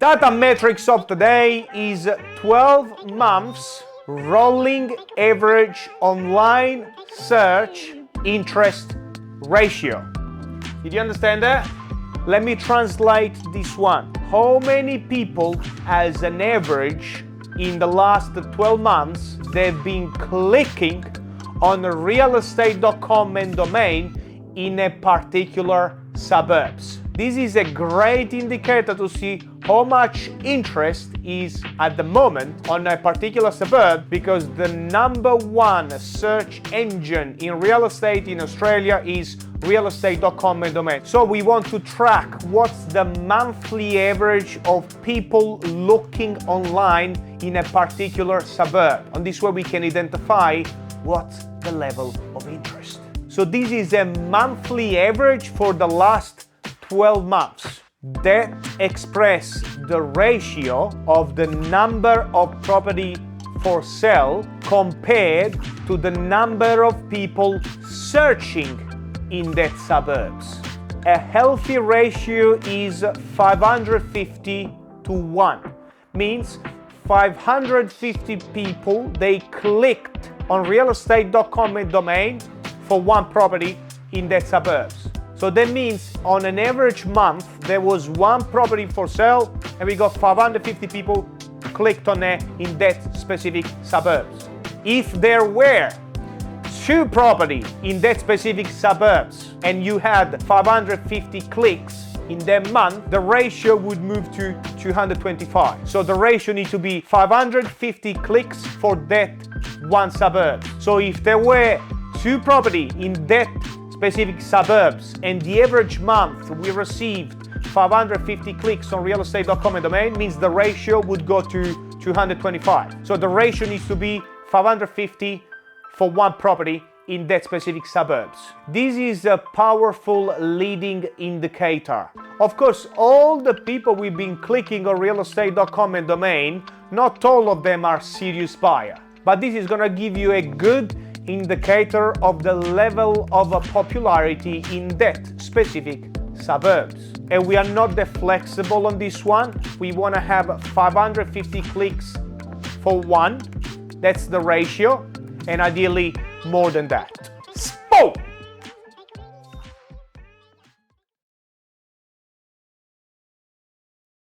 Data metrics of today is 12 months rolling average online search interest ratio. Did you understand that? Let me translate this one. How many people as an average in the last 12 months they've been clicking on realestate.com and domain in a particular suburbs? This is a great indicator to see how much interest is at the moment on a particular suburb, because the number one search engine in real estate in Australia is realestate.com and domain. So we want to track what's the monthly average of people looking online in a particular suburb. On this way we can identify what's the level of interest. So this is a monthly average for the last 12 months. That express the ratio of the number of property for sale compared to the number of people searching in that suburbs. A healthy ratio is 550 to 1. Means 550 people they clicked on realestate.com and domain for one property in that suburbs. So that means on an average month there was one property for sale and we got 550 people clicked on it in that specific suburbs. If there were two property in that specific suburbs and you had 550 clicks in that month, the ratio would move to 225. So the ratio needs to be 550 clicks for that one suburb. So if there were two property in that specific suburbs and the average month we received 550 clicks on realestate.com and domain, means the ratio would go to 225. So the ratio needs to be 550 for one property in that specific suburbs. This is a powerful leading indicator. Of course, all the people we've been clicking on realestate.com and domain, not all of them are serious buyer, but this is gonna give you a good indicator of the level of popularity in that specific suburbs. And we are not that flexible on this one. We want to have 550 clicks for one. That's the ratio, and ideally more than that. Spoke!